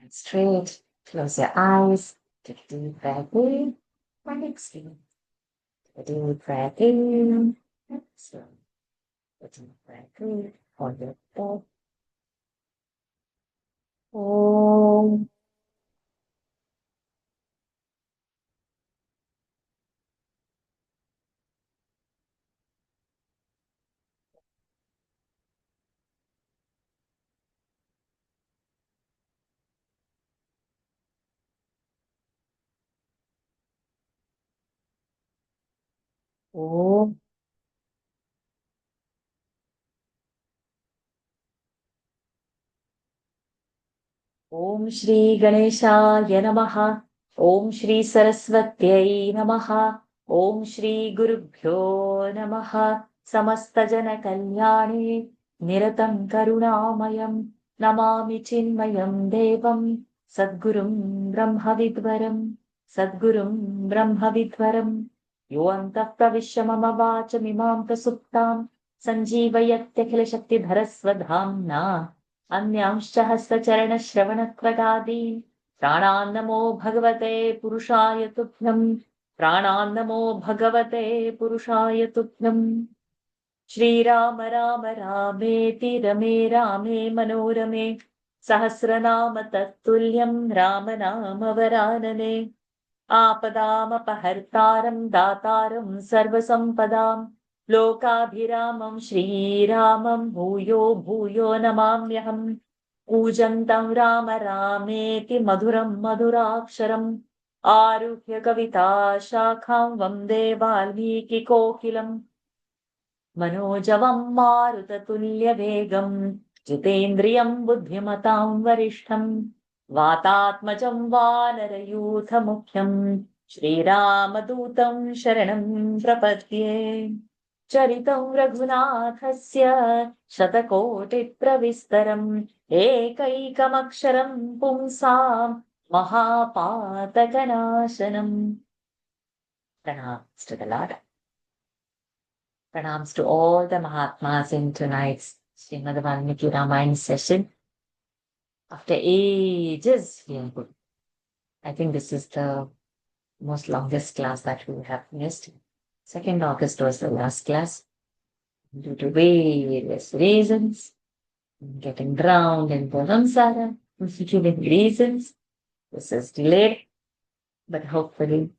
And straight. Close your eyes. Take a deep breath in and exhale. Take a deep breath in. Exhale. Take a deep breath in. Hold your breath. Om. Om. Om Shri Ganeshaya Namaha. Om Shri Saraswatyai Namaha. Om Shri Gurubhyo Namaha. Samasta Jana Kalyani Niratam Karunamayam Namami Chinmayam Devam Sadgurum Brahma Vidvaram Sadgurum Brahma Vidvaram Yoantah Pravishya Mama Vachamimam Prasuptam Sanjeevayatyakhila Shakti Dharasvadhamna अन्यांश्च हस्तचरणश्रवणत्वगादीन् प्राणान्नमो भगवते पुरुषाय तुभ्यम् प्राणान्नमो भगवते पुरुषाय तुभ्यम् श्रीराम राम रामेति रमे रामे मनोरमे सहस्रनाम तत्तुल्यम् राम नाम वरानने आपदामपहर्तारम् दातारम् सर्वसम्पदाम् लोकाभिरामं श्रीरामं भूयो भूयो नमाम्यहम् कूजन्तं राम रामेति मधुरं मधुराक्षरम् आरुह्य कविता शाखां वन्दे वाल्मीकिकोकिलम् मनोजवं मारुततुल्यवेगम् जितेन्द्रियं बुद्धिमतां वरिष्ठम् वातात्मजं वानरयूथमुख्यम् श्रीरामदूतं शरणं प्रपद्ये चरितं रघुनाथस्य शतकोटिप्रविस्तरम् एकैकमक्षरं पुंसां महापातकनाशनम् Pranams to the Lord. Pranams to all the Mahatmas in tonight's Srimad Valmiki Ramayana session. After ages, we are good. I think this is the most longest class that we have missed. 2nd August was the last class. Due to various reasons, getting drowned in the samsara, giving reasons, this is delayed. But hopefully,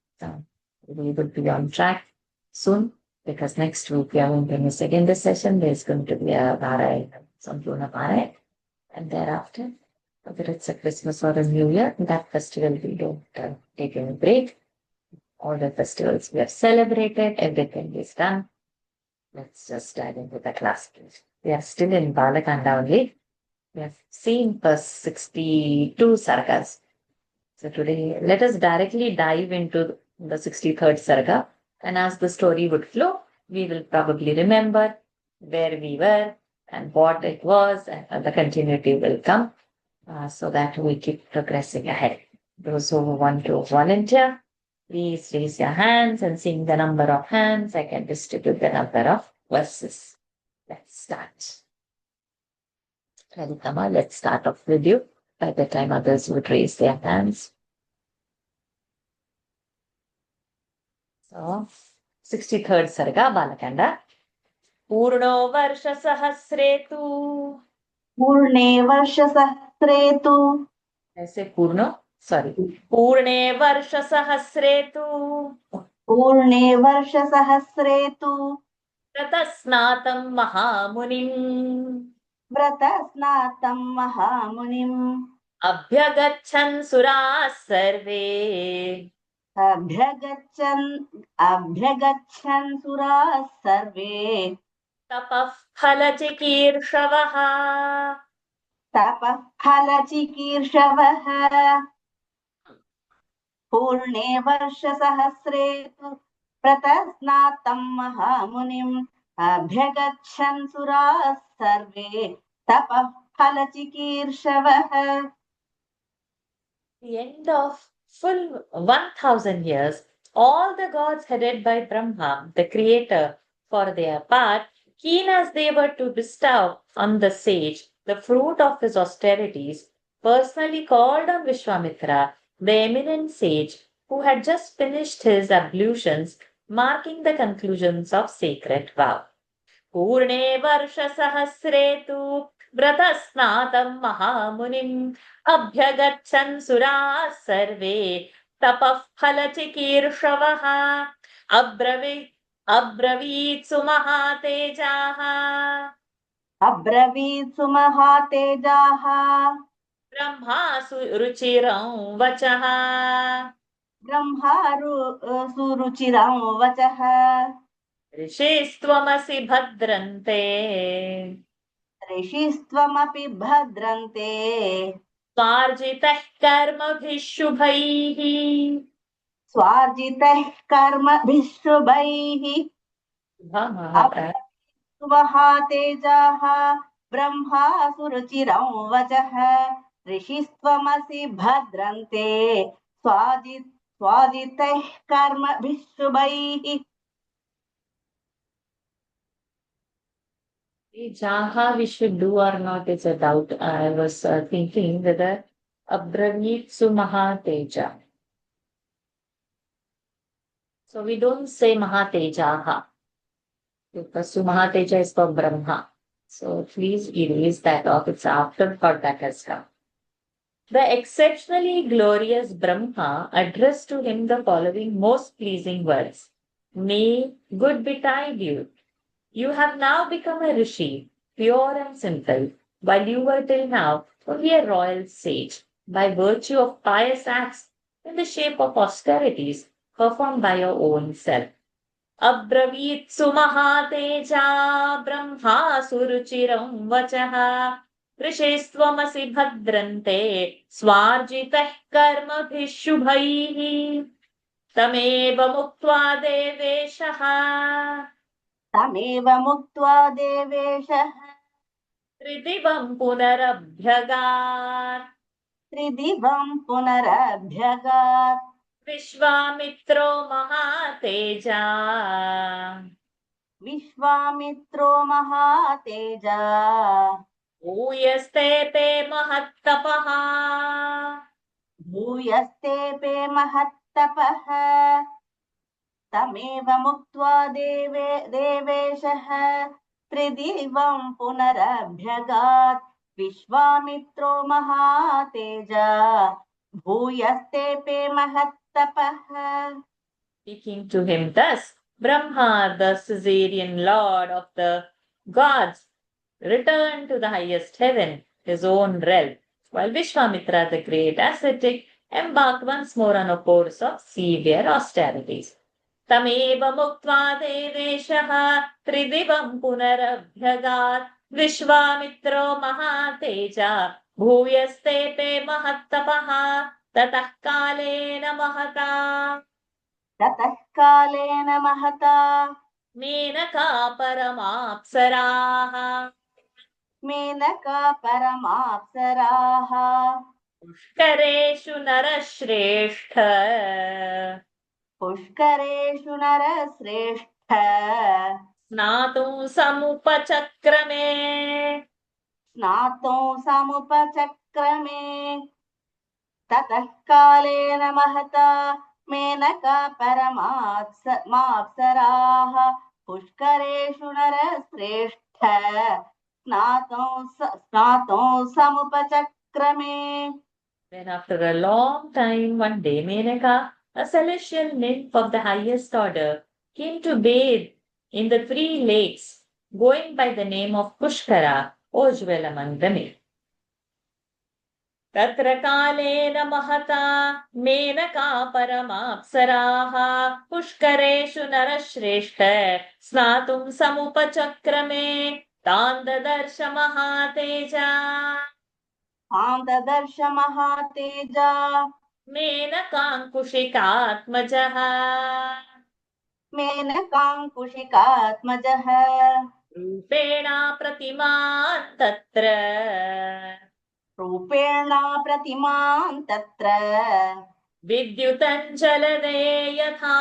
we will be on track soon. Because next week we are going to miss again this session. There's going to be a Parayana, Sampurna Parayana. And thereafter, whether it's a Christmas or a New Year, that festival we don't take any break. All the festivals we have celebrated, everything is done. Let's just dive into the class, please. We are still in Balakanda only. We have seen first 62 sargas. So today, let us directly dive into the 63rd sarga. And as the story would flow, we will probably remember where we were and what it was, and the continuity will come so that we keep progressing ahead. Those who want to volunteer, please raise your hands, and seeing the number of hands, I can distribute the number of verses. Let's start. Radhikama, let's start off with you. By the time others would raise their hands. So, 63rd Sarga, Balakanda. Purno Varsha Sahasretu. पूर्णे वर्षसहस्रे तु I say Purno, sorry. Purne Varsha Sahasretu. पूर्णे वर्षसहस्रे तु Pratasnatam Mahamunim. व्रतस्नातं महामुनिम् Abhyagachan Suras Sarve. अभ्यगच्छन् सुराः सर्वे Tapah Phalachikirshavaha. तपः फलचिकीर्षवः पूर्णे वर्षसहस्रे तु व्रतस्नातं महामुनिम् अभ्यगच्छन् सुराः सर्वे तपः फलचिकीर्षवः. The end of full 1000 years, all the gods headed by Brahma, the creator, for their part, keen as they were to bestow on the sage the fruit of his austerities, personally called on Vishwamitra, the eminent sage, who had just finished his ablutions, marking the conclusions of sacred vow. पूर्णे वर्षसहस्रे तु व्रतस्नातं महामुनिम् अभ्यगच्छन् सुराः सर्वे तपः फलचिकीर्षवः अब्रवीत् सुमहातेजाः अब्रवीत्सु महातेजाः ब्रह्मासु रुचिरं वचः सुरुचिरं वचः ऋषिस्त्वमसि भद्रन्ते ऋषिस्त्वमपि भद्रन्ते स्वार्जितः कर्मभिः शुभैः स्वार्जितैः कर्मभिः शुभैः महातेजाः ब्रह्मासुरुचिरं वचः ऋषिस्त्वमसि भद्रन्ते स्वार्जितैः कर्मभिः शुभैः. Jaha we should do or not is a doubt. I was thinking whether Abravit Sumahateja. So we don't say Mahatejaha because Sumahateja is for Brahma. So please erase that off. It's afterthought that has come. The exceptionally glorious Brahma addressed to him the following most pleasing words. May good betide you. You have now become a rishi, pure and simple, while you were till now only a royal sage, by virtue of pious acts in the shape of austerities performed by your own self. Abravit sumahateja brahma suruchiram vachaha ऋषेस्त्वमसि भद्रन्ते स्वार्जितः कर्मभिः शुभैः तमेव मुक्त्वा देवेशः तमेव मुक्त्वा देवेशः त्रिदिवं पुनरभ्यगात् विश्वामित्रो महातेजा भूयस्ते pay महत्तपः तमेव मुक्त्वा देवेशः त्रिदिवं पुनरभ्यगात् विश्वामित्रो महातेजा भूयस्ते pay महत्तपः. Speaking to him thus, Brahma, the Caesarean lord of the gods, returned to the highest heaven, his own realm, while Vishwamitra, the great ascetic, embarked once more on a course of severe austerities. तमेव मुक्त्वा देवेशः त्रिदिवं पुनरभ्यगात् विश्वामित्रो महातेजा भूयस्ते pay महत्तपः ततः कालेन महता मेनका परमाप्सराः पुष्करेषु नरश्रेष्ठ स्नातुं समुपचक्रमे ततः कालेन महता मेनका परमाप्सराः पुष्करेषु नरश्रेष्ठ स्नातुं समुपचक्रमे. Then after a long time, one day, Menaka, a celestial nymph of the highest order, came to bathe in the 3 lakes, going by the name of Pushkara, O jewel among the men. तत्र कालेन महता मेनका परमाप्सराः पुष्करेषु नरश्रेष्ठ स्नातुं समुपचक्रमे तान् ददर्श महातेजा मेनकाङ्कुशिकात्मजः रूपेण प्रतिमान् तत्र विद्युतञ्जलदे यथा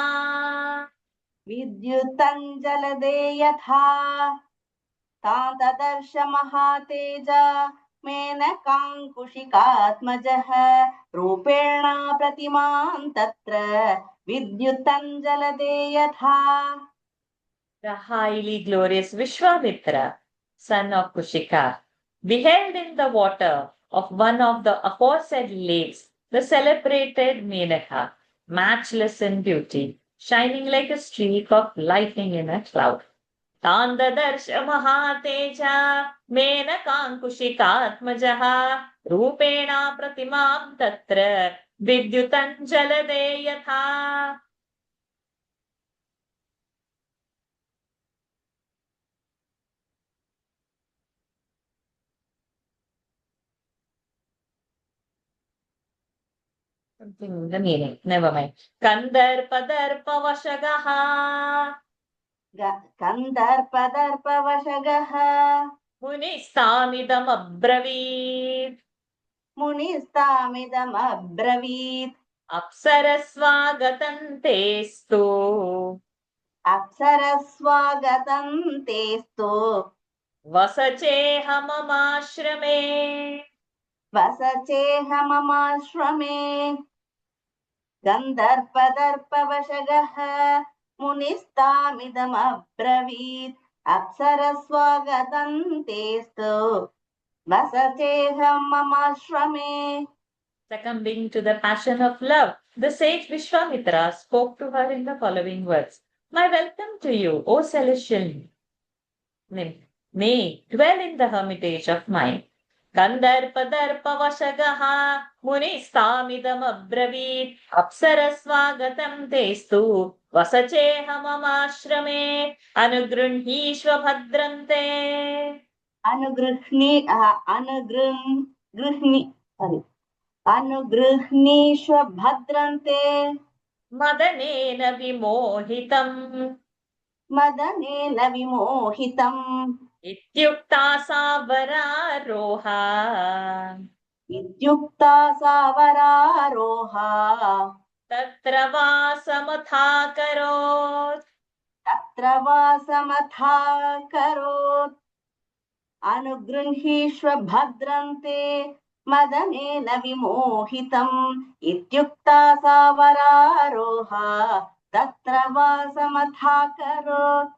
तान् ददर्श महातेजा मेनकाङ्कुशिकात्मजः रूपेण प्रतिमां तत्र विद्युतञ्जलदे यथा The highly glorious Vishwamitra, son of Kushika, beheld in the water of one of the aforesaid lakes the celebrated Menaka, matchless in beauty, shining like a streak of lightning in a cloud. तान्ददर्श महातेजा मेनकाङ्कुशिकात्मजः रूपेण प्रतिमां तत्र विद्युतञ्जलदे यथा. Something in the meaning. Never mind. Kandarpadarpavashagah. कन्दर्पदर्पवशगः मुनिस्तामिदमब्रवीत्. मुनिस्तामिदमब्रवीत् अप्सरस्वागतं तेस्तु. अप्सरस्वागतं तेस्तु वसचेह ममाश्रमे. वसचेह ममाश्रमे गन्धर्पदर्पवशगः मुनिस्तामिदमब्रवीत् अप्सरस्वागतं तेस्तु वसचेह ममाश्रमे. Succumbing to the passion of love, the sage Vishwamitra spoke to her in the following words. My welcome to you, O celestial nymph. May dwell in the hermitage of mine. Kandarpadarpavashagah munistamidamabravit apsaraswagatam testu vasachehamamashramे अनुगृह्णीष्व भद्रन्ते. अनुगृह्णीष्व भद्रन्ते मदनेन विमोहितम्. मदनेन विमोहितम् इत्युक्ता सा वरारोहा. इत्युक्ता सा वरारोहा तत्र वासमथाकरोत्. तत्र वासमथाकरोत्. अनुगृह्णीष्व भद्रन्ते मदनेन विमोहितम् इत्युक्ता सा वरारोहा तत्र वासमथाकरोत्.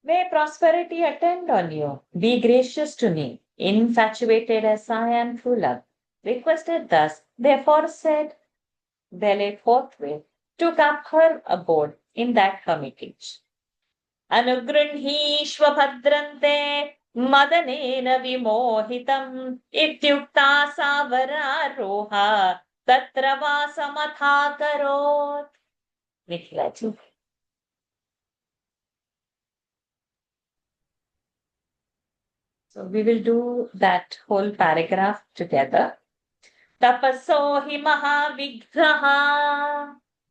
May prosperity attend on you. Be gracious to me, infatuated as I am through love. Requested thus, therefore said, Bele forthwith took up her abode in that hermitage. अनुगृह्णीष्व भद्रन्ते मदनेन विमोहितम् इत्युक्ता सा वरारोहा तत्र वासमथाकरोत्. Nikhilaju. So we will do that whole paragraph together. Tapaso hi mahavignaha.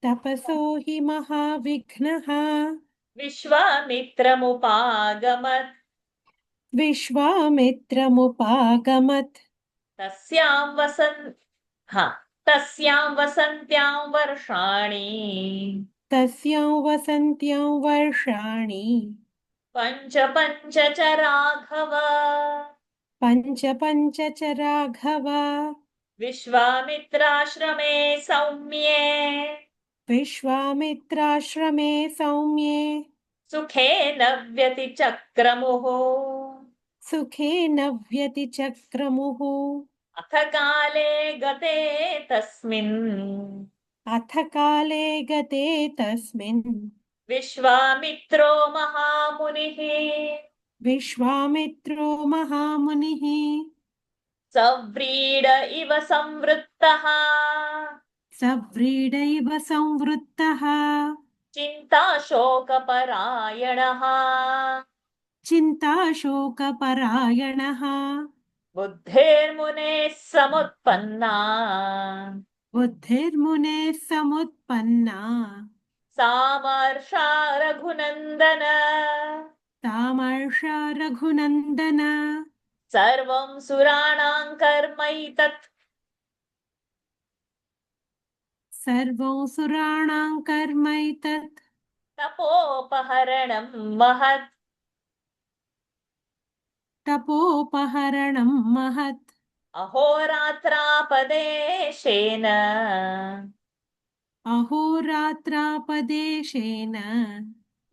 तपसो हि महाविघ्नः Vishwamitramupaagamat. विश्वामित्रमुपागमत् Tasyam wasantyam varshani. तस्यां वसन्त्यां वर्षाणि Pancha pancha cha raghava. पञ्च च Raghava Vishwamitrashrame saumye. विश्वामित्राश्रमे सौम्ये सुखेन व्यतिचक्रमुः. सुखेन व्यतिचक्रमुः अथ काले गते तस्मिन्. अथ काले गते तस्मिन् विश्वामित्रो महामुनिः. विश्वामित्रो महामुनिः सव्रीड इव संवृत्तः. सव्रीडैव संवृत्तः चिन्ताशोकपरायणः. चिन्ताशोकपरायणः बुद्धेर्मुनेः समुत्पन्ना. बुद्धिर्मुनेः समुत्पन्ना सामर्षा रघुनन्दन. तामर्षा रघुनन्दन सर्वं सुराणां कर्मैतत्. सर्वं सुराणां कर्मैतत् तपोपहरणं महत् तपोपहरणं महत् अहोरात्रापदेशेन अहोरात्रापदेशेन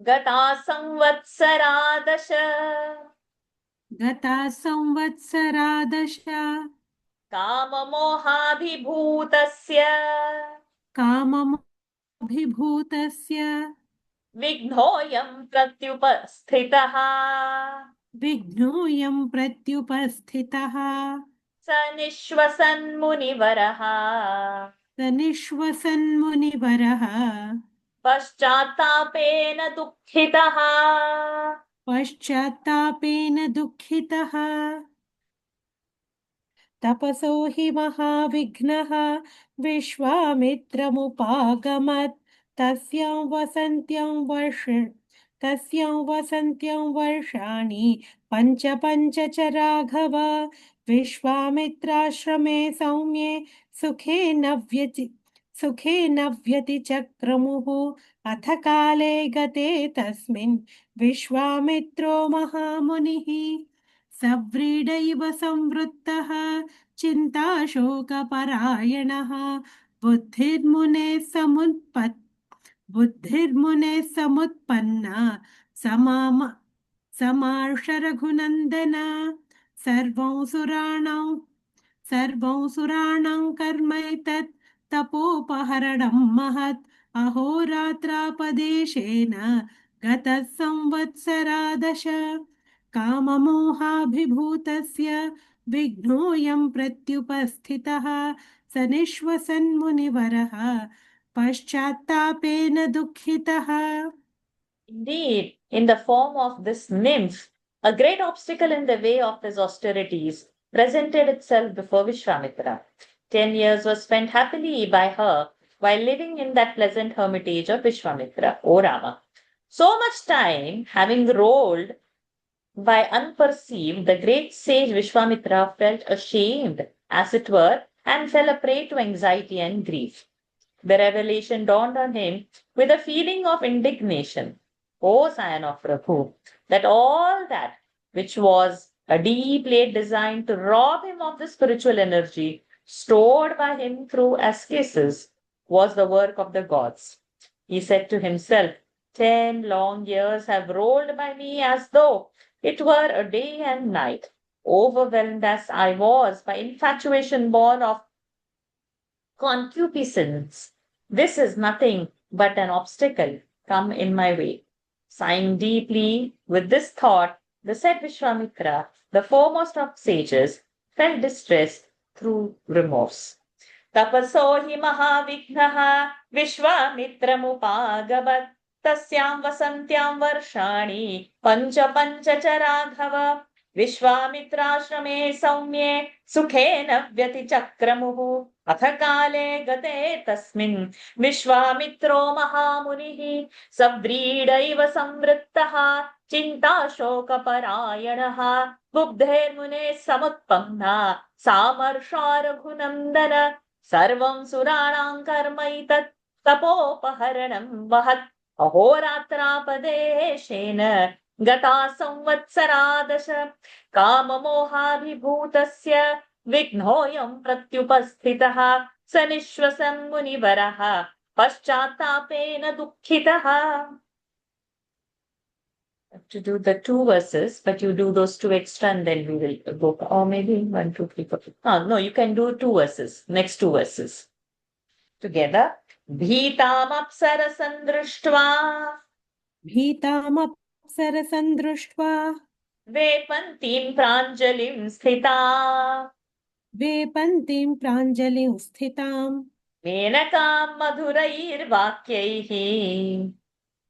गता संवत्सरा दश गता संवत्सरा दश काममोहाभिभूतस्य काममभिभूतस्य विघ्नोऽयं प्रत्युपस्थितः विघ्नोऽयं प्रत्युपस्थितः स निःश्वसन्मुनिवरः स निःश्वसन्मुनिवरः पश्चात्तापेन दुःखितः पश्चात्तापेन दुःखितः तपसो हि महाविघ्नः विश्वामित्रमुपागमत् तस्यां वसन्त्यां वर्षाणि पञ्च च राघव विश्वामित्राश्रमे सौम्ये सुखेन व्यतिचक्रमुः अथ काले गते तस्मिन् विश्वामित्रो महामुनिः सव्रीडैव संवृत्तः चिन्ताशोकपरायणः बुद्धिर्मुने समुत्पन्ना समाम समार्ष रघुनन्दन सर्वं सुराणां कर्मैतत् तपोपहरणं महत् अहोरात्रापदेशेन गतः संवत्सरा दश काममोहाभिभूतस्य विघ्नोऽयं प्रत्युपस्थितः स निःश्वसन्मुनिवरः पश्चात्तापेन दुःखितः. Indeed, in the form of this nymph, a great obstacle in the way of his austerities presented itself before Vishwamitra. 10 years were spent happily by her while living in that pleasant hermitage of Vishwamitra, O Rama. So much time having rolled by unperceived, the great sage Vishwamitra felt ashamed, as it were, and fell a prey to anxiety and grief. The revelation dawned on him with a feeling of indignation, O scion of Prabhu, that all that which was a deep laid design to rob him of the spiritual energy stored by him through ascesis was the work of the gods. He said to himself, 10 long years have rolled by me as though it were a day and night. Overwhelmed as I was by infatuation born of concupiscence, this is nothing but an obstacle come in my way. Sighing deeply with this thought, the said Vishwamitra, the foremost of sages, felt distressed through remorse. तपसो हि महाविघ्नः विश्वामित्रमुपागमत् तस्यां वसन्त्यां वर्षाणि पञ्च च राघव विश्वामित्राश्रमे सौम्ये सुखेन व्यतिचक्रमुः अथ काले गते तस्मिन् विश्वामित्रो महामुनिः सव्रीडैव संवृत्तः चिन्ताशोकपरायणः बुद्धेर्मुने समुत्पन्ना सामर्षा रघुनन्दन सर्वं सुराणां कर्मैतत् तपोपहरणं वहत् अहोरात्रापदेशेन गता संवत्सरा दश काममोहाभिभूतस्य विघ्नोऽयं प्रत्युपस्थितः स निःश्वसन्मुनिवरः पश्चात्तापेन दुःखितः. To do the 2 verses, but you do those 2 extra and then we will go, or maybe 1, 2, 3, 4. No, you can do 2 verses, next 2 verses. Together. भीतामप्सरसं दृष्ट्वा भीतामप्सरसं दृष्ट्वा वेपन्तीं प्राञ्जलिं स्थिता वेपन्तीं प्राञ्जलिं स्थितां मेनकां मधुरैर्वाक्यैः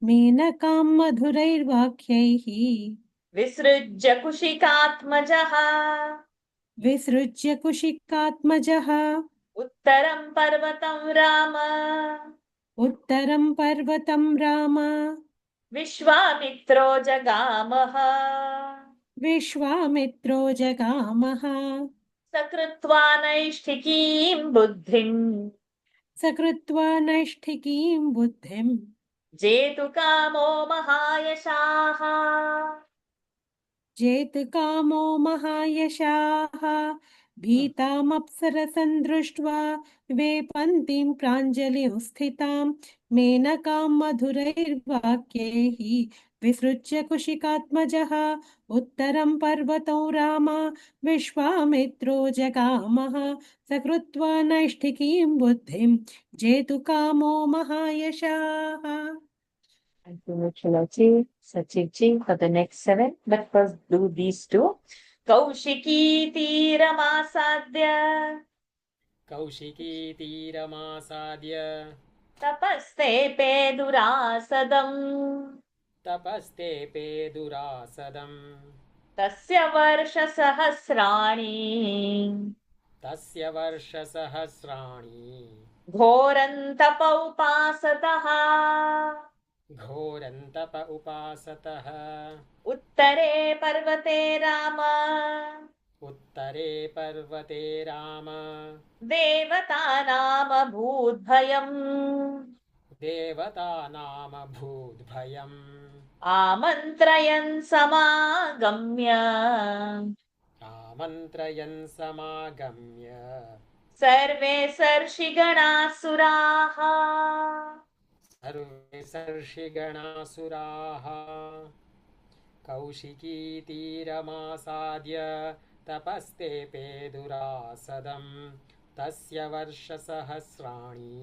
मेनकां मधुरैर्वाक्यैः विसृज्य कुशिकात्मजः विसृज्य कुशिकात्मजः उत्तरं पर्वतं राम उत्तरं पर्वतं राम विश्वामित्रो जगामः विश्वामित्रो जगामः सकृत्वा नैष्ठिकीं बुद्धिं सकृत्वा नैष्ठिकीं बुद्धिं जेतुकामो महायशाः जेतुकामो महायशाः भीतामप्सरसन् दृष्ट्वा वेपन्तीं प्राञ्जलिं स्थितां मेनकां मधुरैर्वाक्यैः विसृज्य कुशिकात्मजः उत्तरं पर्वतो राम विश्वामित्रो जगामः सकृत्वा नैष्ठिकीं बुद्धिं जेतुकामो महायशाः. Thank you, Michilaji, Sachivji, for the next 7. But first do these 2. Kaushiki Tiramasadya Kaushiki तीरमासाद्य Tapaste Pedurasadam तपस्ते पेदुरासदम् Tasya Varsha Sahasrani तस्य वर्षसहस्राणि Ghorantapa Upasataha घोरन्तप उपासतः Uttare Parvate Rama उत्तरे पर्वते राम देवतानाम भूद्भयम् देवतानामभूद्भयम् आमन्त्रयन् समागम्य आमन्त्रयन् समागम्य सर्वे सर्षिगणासुराः सर्वे सर्षिगणासुराः कौशिकी तीरमासाद्य तपस्ते पेदुरासदम् तस्य वर्षसहस्राणि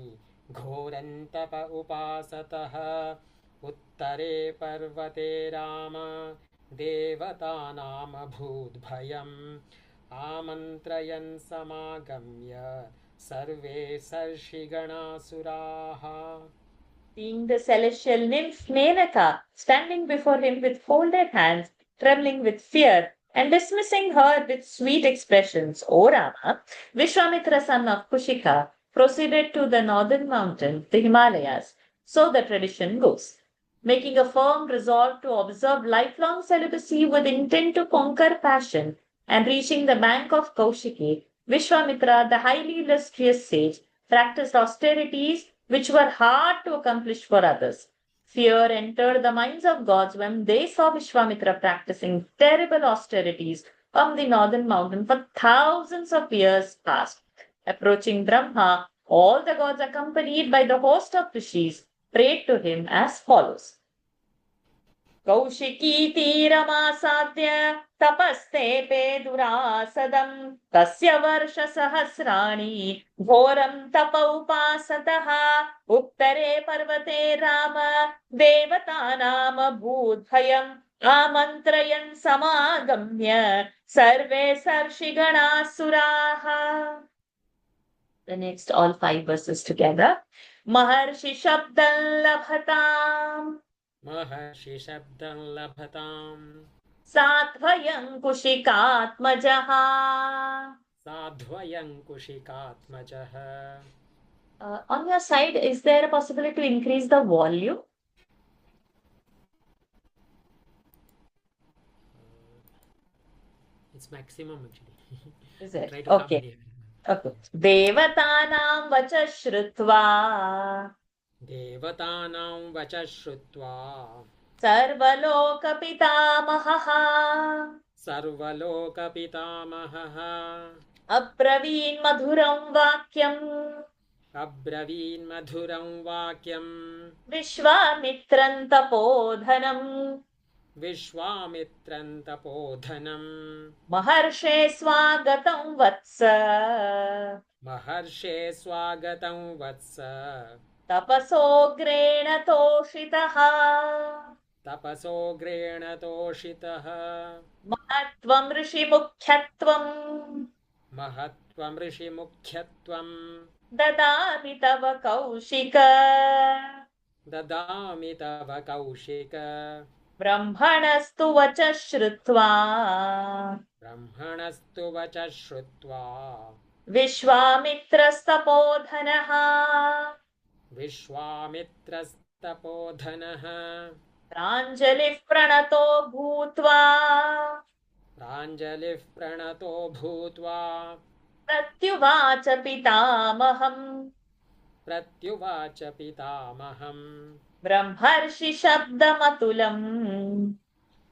घोरन्तप उपासतः उत्तरे पर्वते राम देवतानामभूद्भयम् आमन्त्रयन् समागम्य सर्वे सर्षिगणासुराः. Seeing the celestial nymph Menaka standing before him with folded hands, trembling with fear, and dismissing her with sweet expressions, O Rama, Vishwamitra, son of Kushika, proceeded to the northern mountain, the Himalayas, so the tradition goes. Making a firm resolve to observe lifelong celibacy with intent to conquer passion, and reaching the bank of Kaushiki, Vishwamitra, the highly illustrious sage, practiced austerities which were hard to accomplish for others. Fear entered the minds of gods when they saw Vishwamitra practicing terrible austerities on the northern mountain for thousands of years past. Approaching Brahma, all the gods, accompanied by the host of rishis, prayed to him as follows. Kaushiki तीरमासाद्य तपस्ते पेदुरासदम् तस्य वर्षसहस्राणि घोरं तप उपासतः उत्तरे पर्वते राम देवतानामभूद्भयम् आमन्त्रयन् समागम्य सर्वे सर्षिगणासुराः. The next all 5 verses together. Maharshi Shabdam Labhatam महर्षि शब्दं लभताम् साध्वयं कुशिकात्मजः. साध्वयं कुशिकात्मजः. On your side, is there a possibility to increase the volume? It's maximum actually. Is it? Try to come Okay. here. Okay. देवतानां वच श्रुत्वा देवतानां वचः श्रुत्वा सर्वलोकपितामहः सर्वलोकपितामहः अब्रवीन् मधुरं वाक्यम् अब्रवीन् मधुरं वाक्यम् विश्वामित्रं तपोधनम् विश्वामित्रं तपोधनम् महर्षे स्वागतं वत्स महर्षे स्वागतं वत्स तपसोग्रेण तोषितः तपसोग्रेण तोषितः महत्त्वं ऋषिमुख्यत्वम् महत्त्वं ऋषिमुख्यत्वं ददामि तव कौशिक ददामि तव कौशिक ब्रह्मणस्तु वचः श्रुत्वा ब्रह्मणस्तु वचः श्रुत्वा विश्वामित्रस्तपोधनः विश्वामित्रस्तपोधनः प्राञ्जलिः प्रणतो भूत्वा प्राञ्जलिः प्रणतो भूत्वा प्रत्युवाच पितामहम् प्रत्युवाच पितामहम् ब्रह्मर्षि शब्दमतुलम्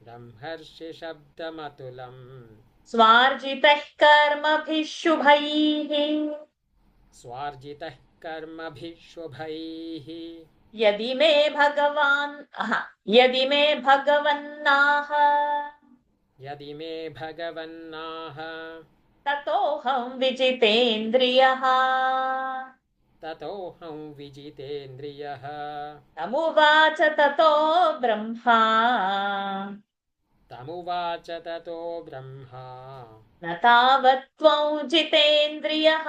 ब्रह्मर्षि शब्दमतुलम् स्वार्जितैः कर्मभिः शुभैः स्वार्जितः कर्मभिः शुभैः यदि मे भगवन्नाह यदि मे भगवन्नाह ततोऽहं विजितेन्द्रियः ततोऽहं विजितेन्द्रियः तमुवाच ततो ब्रह्मा तमुवाच ततो ब्रह्मा न तावत् त्वं जितेन्द्रियः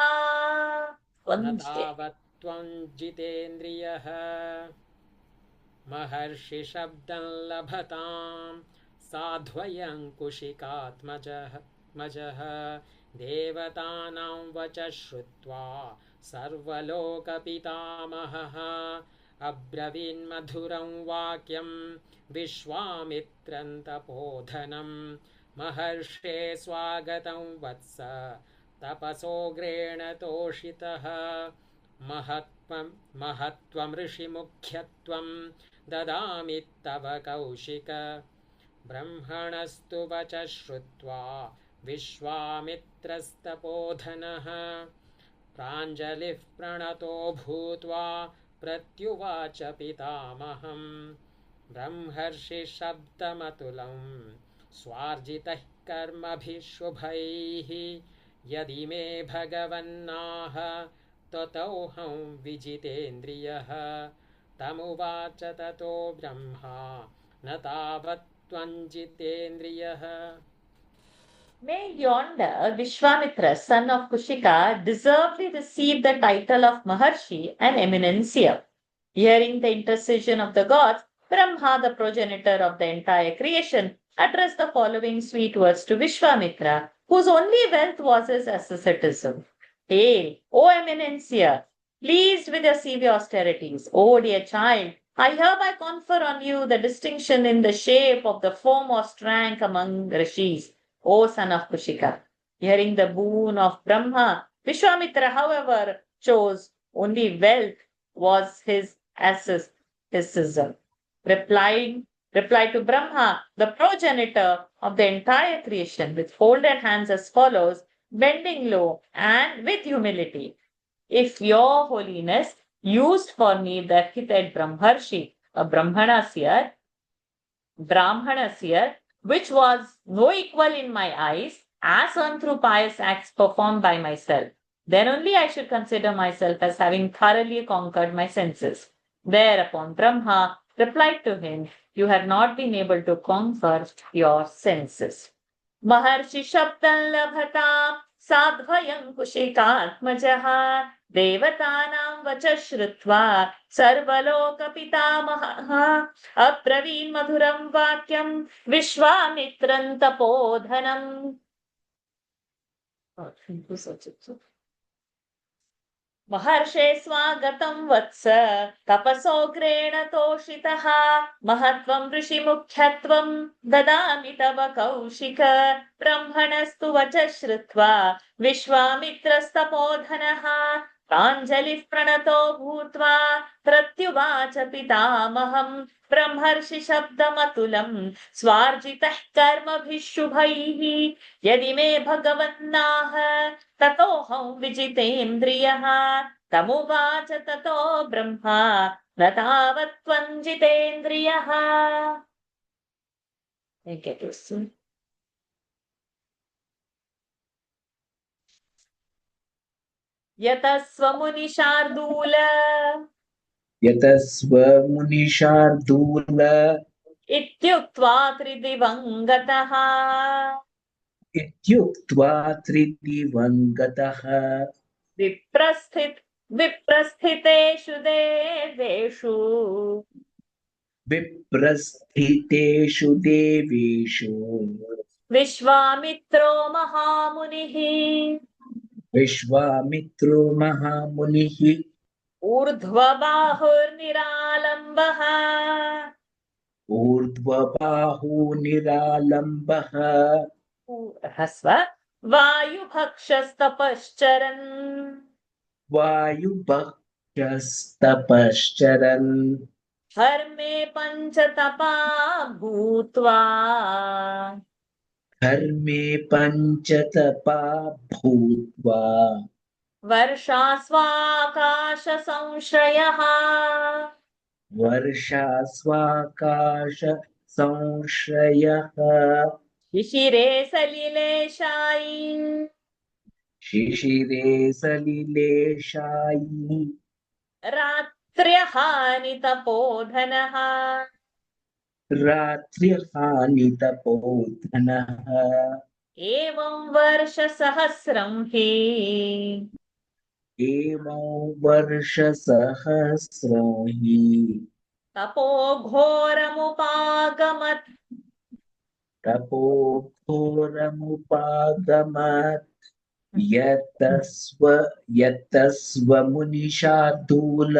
न तावत् त्वं जितेन्द्रियः महर्षिशब्दं लभतां साध्वयङ्कुशिकात्मजः देवतानां वचः श्रुत्वा सर्वलोकपितामहः अब्रवीन्मधुरं वाक्यं विश्वामित्रं तपोधनं महर्षे स्वागतं वत्स तपसोग्रेण तोषितः महत्त्वं ऋषिमुख्यत्वं ददामि तव कौशिक ब्रह्मणस्तु वचः श्रुत्वा विश्वामित्रस्तपोधनः प्राञ्जलिः प्रणतो भूत्वा प्रत्युवाच पितामहं ब्रह्मर्षिशब्दमतुलं स्वार्जितैः कर्मभिः शुभैः यदि मे भगवन्नाह ततोऽहं विजितेन्द्रियः तमुवाच ततो ब्रह्मा न तावत् त्वं जितेन्द्रियः. May yonder Vishwamitra, son of Kushika, deservedly receive the title of Maharshi and Eminentia. Hearing the intercession of the gods, Brahma, the progenitor of the entire creation, addressed the following sweet words to Vishwamitra, whose only wealth was his asceticism. Hail, O Eminentia, pleased with your severe austerities, O dear child, I hereby confer on you the distinction in the shape of the foremost rank among rishis, O son of Kushika. Hearing the boon of Brahma, Vishwamitra, however, chose only wealth was his asceticism. Replied to Brahma, the progenitor of the entire creation, with folded hands as follows, bending low and with humility. If your holiness used for me the epithet Brahmarshi, a Brahmana seer, which was no equal in my eyes, as earned through pious acts performed by myself, then only I should consider myself as having thoroughly conquered my senses. Thereupon Brahma replied to him, you have not been able to conquer your senses. Maharshi Shabdam Labhatam Sadhvayam Kushikatmajaha Devatanam Vacha Shrutva Sarvaloka Pitamaha Apraveen Madhuram Vakyam Vishwamitran Tapodhanam. महर्षे स्वागतं वत्स तपसोग्रेण तोषितः महत्त्वं ऋषिमुख्यत्वं ददामि तव कौशिक ब्रह्मणस्तु वचः श्रुत्वा विश्वामित्रस्तपोधनः प्राञ्जलिः प्रणतो भूत्वा प्रत्युवाच पितामहं ब्रह्मर्षि शब्दमतुलं स्वार्जितः कर्मभिः शुभैः यदि मे भगवन्नाह ततोऽहं विजितेन्द्रियः तमुवाच ततो ब्रह्मा न तावत् त्वं जितेन्द्रियः. यतस्वमुनिशार्दूल इत्युक्त्वा त्रिदिवं गतः विप्रस्थितेषु देवेषु विश्वामित्रो महामुनिः ऊर्ध्वबाहुर्निरालम्बः ह्रस्व वायुभक्षस्तपश्चरन् धर्मे पञ्चतपा भूत्वा धर्मे पञ्चतपा भूत्वा वर्षास्वाकाश संश्रयः वर्षास्वाकाश संश्रयः शिशिरे सलिलेशायी शिशिरे सलिलेशायि रात्र्यहानितपोधनः रात्रिहानितपोधनः एवं वर्षसहस्रं हि एवं वर्षसहस्रं हि तपो घोरमुपागमत् तपोघोरमुपागमत् यतस्व मुनिशार्दूल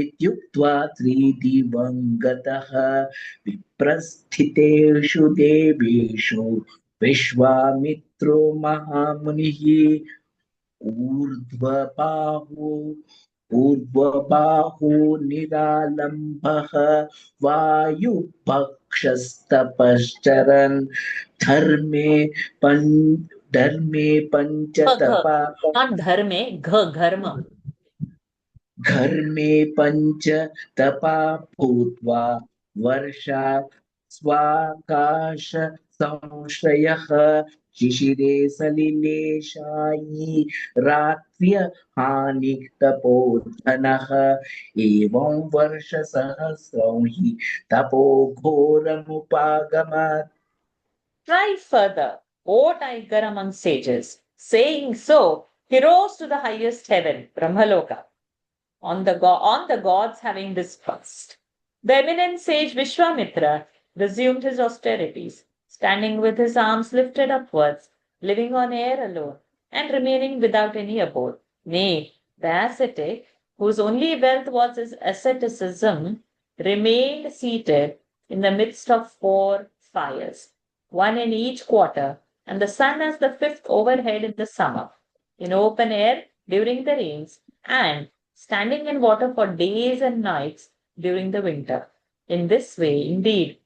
इत्युक्त्वा त्रिदिवं गतः विप्रस्थितेषु देवेषु विश्वामित्रो महामुनिः ऊर्ध्वबाहु ऊर्ध्वबाहु निरालम्बः वायुपक्षस्तपश्चरन् धर्मे पञ्चतपा not धर्मे घर्म घर्मे पञ्चतपा भूत्वा वर्षा स्वाकाश संश्रयः शिशिरे सलिलेशायी रात्र्यहानितपोधनः एवं वर्षसहस्रं हि तपो घोरमुपागमत्. Try further, O tiger among sages. Saying so, he rose to the highest heaven, Brahmaloka, on the gods having dispersed. The eminent sage Vishwamitra resumed his austerities, standing with his arms lifted upwards, living on air alone, and remaining without any abode. Nay, the ascetic, whose only wealth was his asceticism, remained seated in the midst of 4 fires, one in each quarter, and the sun as the fifth overhead in the summer, in open air during the rains, and standing in water for days and nights during the winter. In this way, indeed,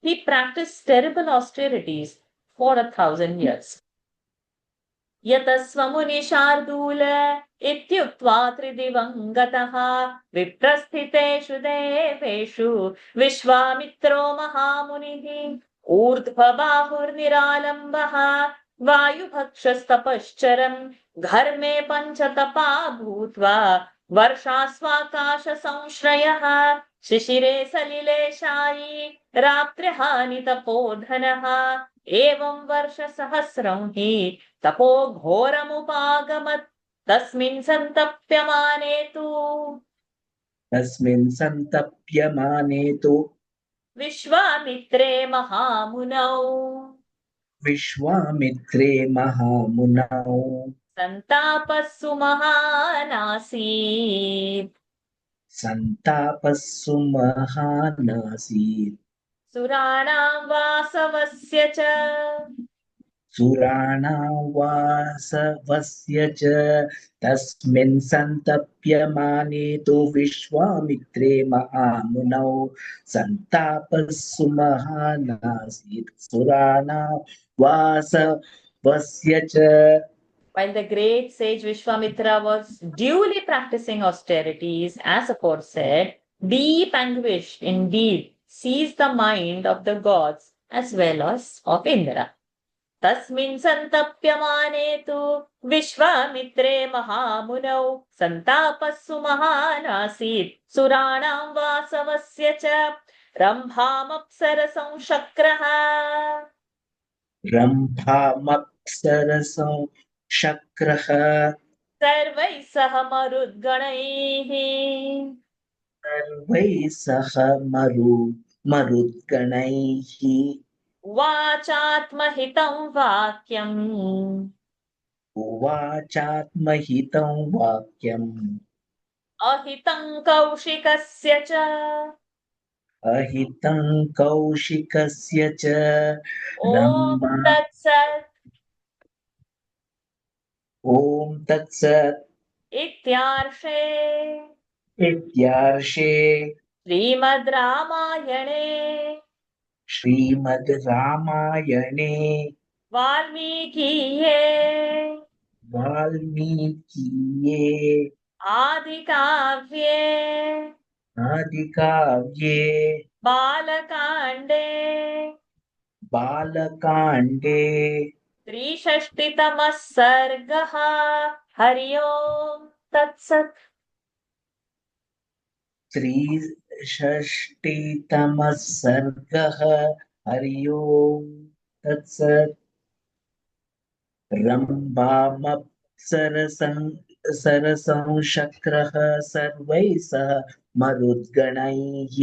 he practiced terrible austerities for 1,000 years. यतस्वमुनिशार्दूल इत्युक्त्वा त्रिदिवं गतः विप्रस्थितेषु देवेषु विश्वामित्रो महामुनिः ऊर्ध्वबाहुर्निरालम्बः वायुभक्षस्तपश्चरन् घर्मे पञ्चतपा भूत्वा वर्षास्वाकाश संश्रयः शिशिरे सलिलेशायी रात्र्यहानितपोधनः एवं वर्षसहस्रं हि तपो घोरमुपागमत् तस्मिन् सन्तप्यमाने तु विश्वामित्रे महामुनौ सन्तापः सुमहानासीत् सुराणां वासवस्य च तस्मिन् सन्तप्यमाने तु विश्वामित्रे महामुनौ सन्तापः सुमहानासीत् सुराणां वासवस्य च. While the great sage Vishwamitra was duly practicing austerities, as aforesaid, deep anguish indeed seized the mind of the gods as well as of Indra. तस्मिन् सन्तप्यमाने तु विश्वामित्रे महामुनौ सन्तापः सुमहानासीत् सुराणां वासवस्य च रम्भामप्सरसंशक्रः सर्वैः सह मरुद्गणैः उवाचात्महितं वाक्यम् अहितं कौशिकस्य च ॐ तत्सत् इत्यार्षे श्रीमद् रामायणे श्रीमद् रामायणे वाल्मीकिये वाल्मीकिये आदिकाव्ये आदिकाव्ये बालकाण्डे बालकाण्डे 63तमः सर्गः हरि ओम् तत्सत्। त्रिषष्टितमः सर्गः हरि ओम् तत्सत्। रम्भामप्सरसंशक्रः सर्वैः सह मरुद्गणैः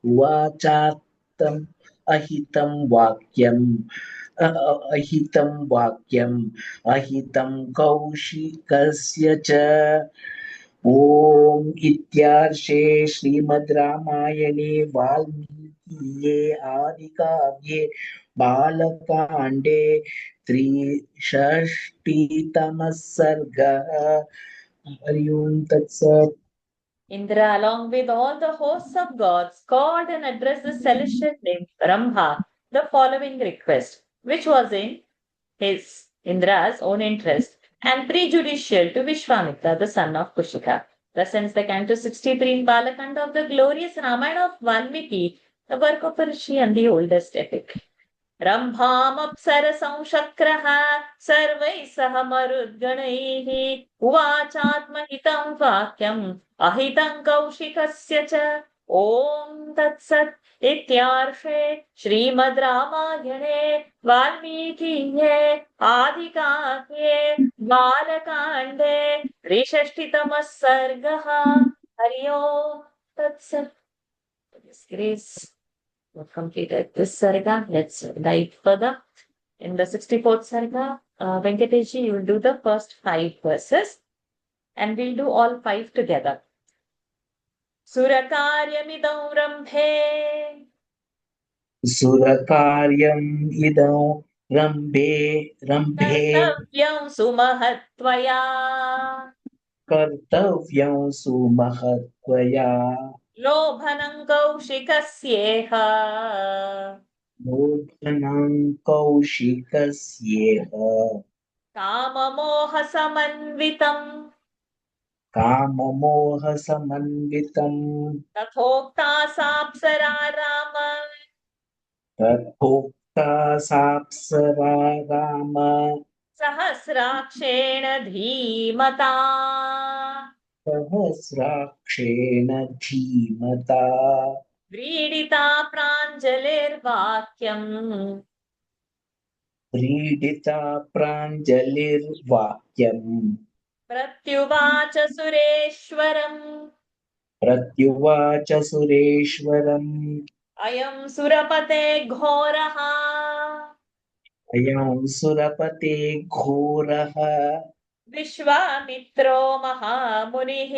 उवाचात्तम् अहितं वाक्यम् अहितं वाक्यम् अहितं कौशिकस्य च। ॐ इत्यार्षे श्रीमद् रामायणे वाल्मीकिये आदिकाव्ये बालकाण्डे त्रिषष्टितमः सर्गः हरि ओम् तत्सत्। Indra, along with all the hosts of gods, called and addressed the celestial nymph Rambha the following request, which was in his Indra's own interest and prejudicial to Vishwamitra, the son of Kushika. Thus ends the canto 63 in Balakanda of the glorious Ramayana of Valmiki, the work of a rishi and the oldest epic. रम्भामप्सरसंशक्रः सर्वैः सह मरुद्गणैः उवाचात्महितं वाक्यम् अहितं कौशिकस्य च। ॐ तत्सत् इत्यार्षे श्रीमद् रामायणे वाल्मीकिये आदिकाव्ये बालकाण्डे 63तमः सर्गः हरि ओम् तत्सत्। Grace. We've completed this sarga. Let's dive further. In the 64th sarga, Venkateshi, you will do the first 5 verses and we'll do all 5 together. Surakaryamidam rambhe सुरकार्यम् इदं रम्भे kartavyam sumahatvaya कर्तव्यं सुमहत्वया lobhanam kaushikasyeha नूतनं कौशिकस्येह kamamoha samanvitam काममोहसमन्वितं tathokta sapsara rama तथोक्ता साप्सरा राम सहस्राक्षेण धीमता सहस्राक्षेण धीमता व्रीडिता प्राञ्जलिर्वाक्यम् क्रीडिता प्राञ्जलिर्वाक्यम् प्रत्युवाच सुरेश्वरम् प्रत्युवाच सुरेश्वरम् अयं सुरपते घोरः अयं सुरपते घोरः विश्वामित्रो महामुनिः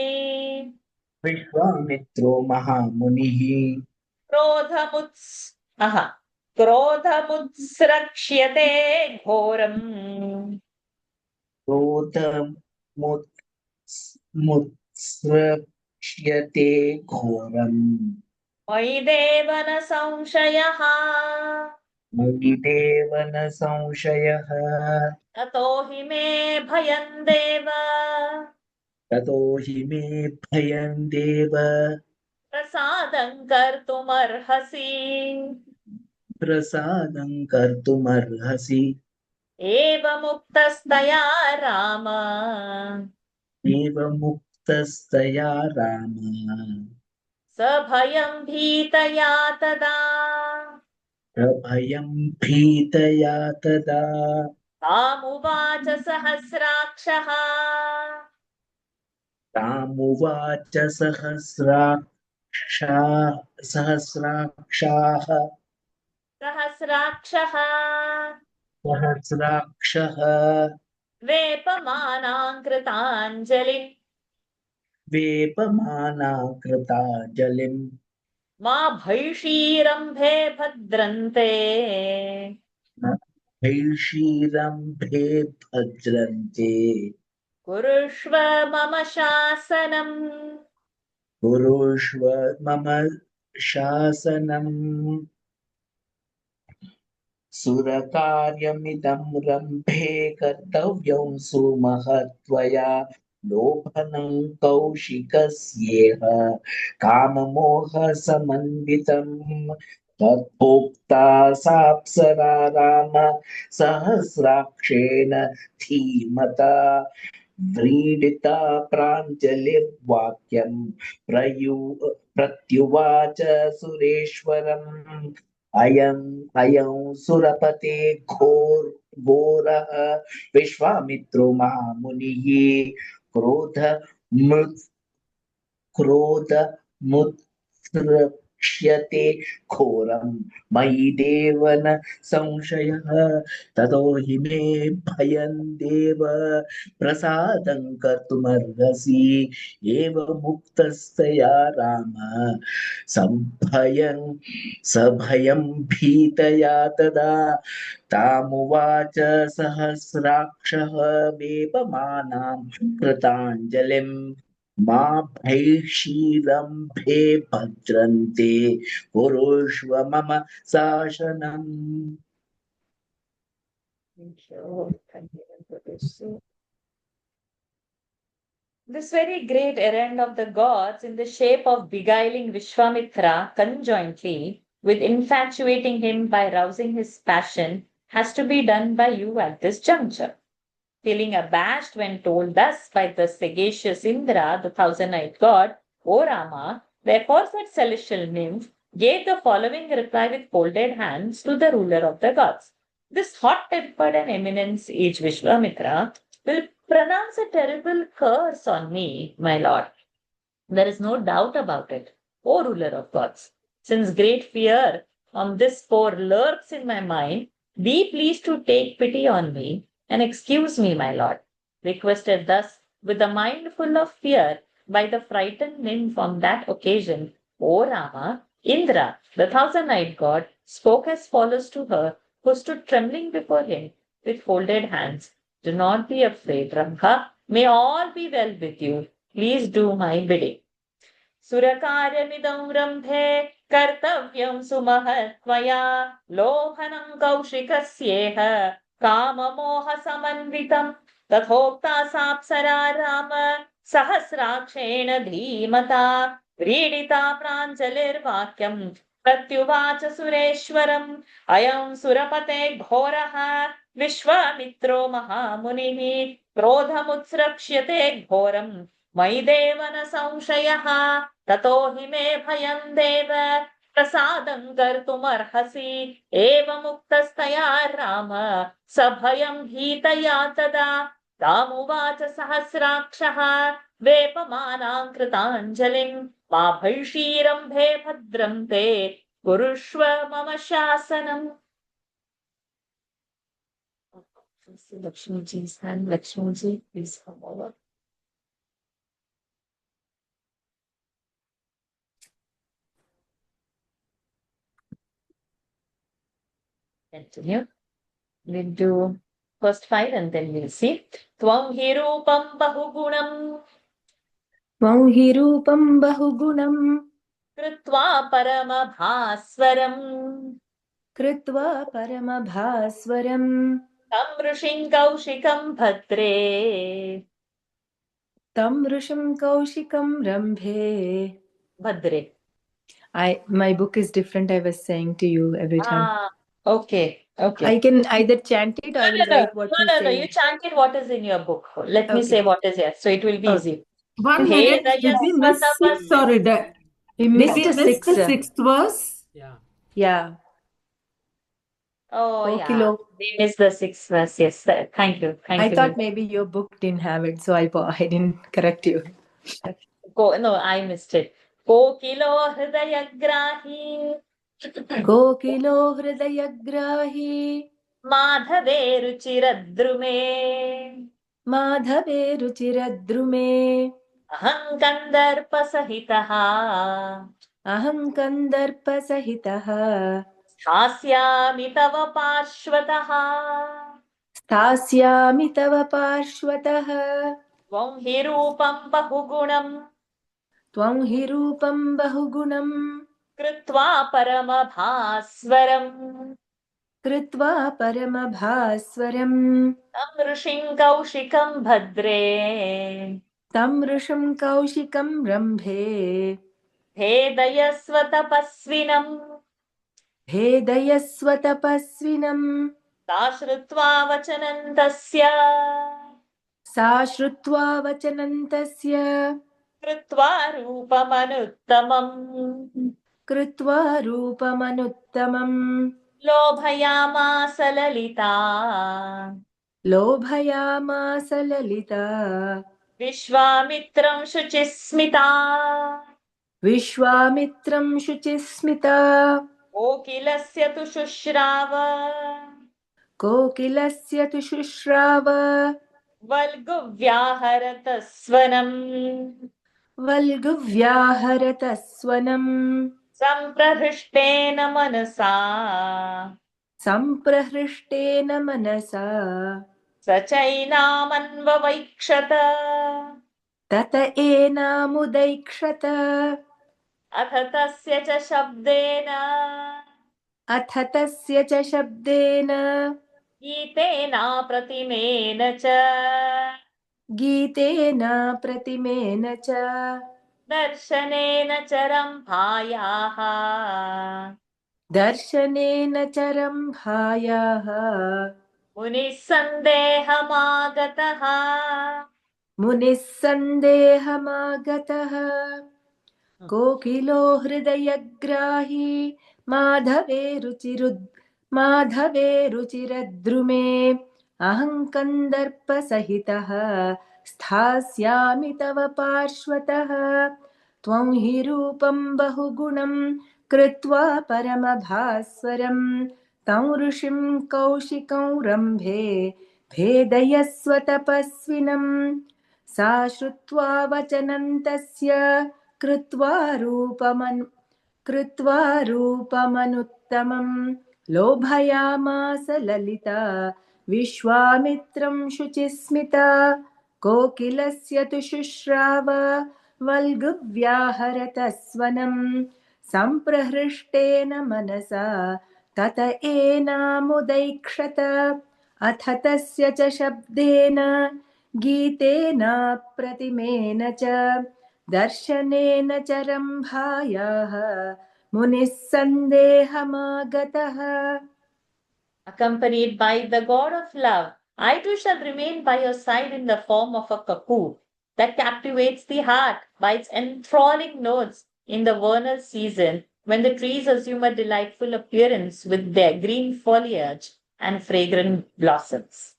विश्वामित्रो महामुनिः क्रोधमुत्स्रक्ष्यते घोरम् क्रोधमुत्स्रक्ष्यते घोरम् मयि देव न संशयः मयि देव न संशयः ततो हि मे भयं देव ततो हि मे भयं देव प्रसादं कर्तुमर्हसि प्रसादं कर्तुमर्हसि एवमुक्तस्तया राम एवमुक्तस्तया राम सभयं भीतया तदा प्रभयं भीतया तदा तामुवाच सहस्राक्षः तामुवाच सहस्राक्षाः सहस्राक्षः वेपमानां कृताञ्जलिं वेपमाना कृताञ्जलिम् मा भैषीरम्भे भद्रन्ते भैषीरम्भे भद्रन्ते कुरुष्व मम शासनम् कुरुष्व मम शासनम् सुरकार्यमिदं रम्भे कर्तव्यं सुमहत्वया लोभनं कौशिकस्येह काममोहसमन्वितम् तत्भोक्ता साप्सरा राम सहस्राक्षेण धीमता व्रीडिता प्राञ्जलिर्वाक्यं प्रत्युवाच सुरेश्वरम् अयं सुरपते घोरः विश्वामित्रो महामुनिः क्रोध क्रोधमुत्सृक्ष्यते घोरं मयि देव न संशयः ततो हि मे भयं देव प्रसादं कर्तुमर्हसि एवमुक्तस्तया राम सभयं भीतया तदा तामुवाच सहस्राक्षः वेपमानां कृताञ्जलिम् मा भैषीरम्भे भद्रन्ते कुरुष्व मम शासनम् This very great errand of the gods in the shape of beguiling Vishwamitra conjointly with infatuating him by rousing his passion has to be done by you at this juncture. Feeling abashed when told thus by the sagacious Indra, the thousand-eyed god, O Rama, therefore that celestial nymph gave the following reply with folded hands to the ruler of the gods. This hot-tempered and eminence-age Vishwamitra will pronounce a terrible curse on me, my lord. There is no doubt about it, O ruler of gods. Since great fear on this score lurks in my mind, be pleased to take pity on me and excuse me, my lord. Requested thus, with a mind full of fear, by the frightened nymph on that occasion, O Rama, Indra, the thousand-eyed god, spoke as follows to her, who stood trembling before him with folded hands. Do not be afraid, Rambha. May all be well with you. Please do my bidding. सुरकार्यमिदं रम्भे कर्तव्यं सुमहत्वया लोभनं कौशिकस्येह काममोहसमन्वितं तथोक्ता साप्सरा राम सहस्राक्षेण धीमता व्रीडिता प्राञ्जलिर्वाक्यं प्रत्युवाच सुरेश्वरम् अयं सुरपते घोरः विश्वामित्रो महामुनिः क्रोधमुत्स्रक्ष्यते घोरम् मयि देव न संशयः ततो हि मे भयं देव प्रसादं कर्तुमर्हसि एवमुक्तस्तया राम सभयं भीतया तदा तामुवाच सहस्राक्षः वेपमानां कृताञ्जलिं मा भैषीरम्भे भद्रं ते कुरुष्व मम शासनम्. Lakshmiji's hand. Lakshmiji, please come over. Continue. We'll do first 5 and then we'll see. Tvam hi rupam bahugunam त्वं हि रूपं बहुगुणं कृत्वा परमभास्वरम् कृत्वा परमभास्वरं तं ऋषिं कौशिकं भद्रे तं ऋषिं कौशिकं रम्भे. भद्रे. My book is different. I was saying to you every time. Okay. I can either chant it or I will write what you say. No. You chant it what is in your book. Let me Okay. say what is here. So it will be Okay. easy. One Hey, minute, did we miss Rajasvatavas- 6 or We did missed we the miss sixth. the 6th verse? Yeah. Yeah. Oh, yeah. Kokilo. We missed the 6th verse. Yes. Thank you. Thank I you. thought maybe your book didn't have it, so I didn't correct you. No, I missed it. Kokilo hridayagrahi Kokilo hridayagrahi madhave ruchiradrume madhave ruchiradrume aham kandarpasahitaha aham kandarpasahitaha स्थास्यामि तव पार्श्वतः स्थास्यामि तव पार्श्वतः त्वं हि रूपं बहुगुणं त्वं हि रूपं बहुगुणं कृत्वा परमभास्वरम् कृत्वा परमभास्वरम् तं ऋषिं कौशिकं भद्रे तं ऋषं कौशिकं रम्भे भेदयस्व तपस्विनम् भेदयस्व तपस्विनम् सा श्रुत्वा वचनं तस्य सा श्रुत्वा वचनं तस्य कृत्वा रूपमनुत्तमम् कृत्वा रूपमनुत्तमम् लोभयामास ललिता लोभयामास ललिता विश्वामित्रं शुचिस्मिता विश्वामित्रं शुचिस्मिता कोकिलस्य तु शुश्राव कोकिलस्य तु शुश्राव वल्गुव्याहरतस्वनम् वल्गुव्याहरतस्वनम् सम्प्रहृष्टेन मनसा सम्प्रहृष्टेन मनसा स चैनामन्ववैक्षत तत एनामुदैक्षत अथ तस्य च शब्देन अथ तस्य च शब्देन गीतेनाप्रतिमेन च गीतेन प्रतिमेन च दर्शनेन च रम्भायाः दर्शनेन च रम्भायाः मुनिः सन्देहमागतः मुनिः सन्देहमागतः कोकिलो हृदयग्राही माधवे रुचिरद्रुमे अहं कन्दर्पसहितः स्थास्यामि तव पार्श्वतः त्वं हि रूपं बहुगुणं कृत्वा परमभास्वरं तं ऋषिं कौशिकं रम्भे भेदयस्व तपस्विनम् सा श्रुत्वा वचनं तस्य कृत्वा रूपमनुत्तमम् लोभयामास ललिता विश्वामित्रं शुचिस्मिता कोकिलस्य तु शुश्राव वल्गुव्याहरतस्वनम् सम्प्रहृष्टेन मनसा तत एनामुदैक्षत अथ तस्य च शब्देन गीतेन प्रतिमेन च दर्शनेन च रम्भायाः मुनिः सन्देहमागतः accompanied by the god of love. I too shall remain by your side in the form of a cuckoo that captivates the heart by its enthralling notes in the vernal season when the trees assume a delightful appearance with their green foliage and fragrant blossoms.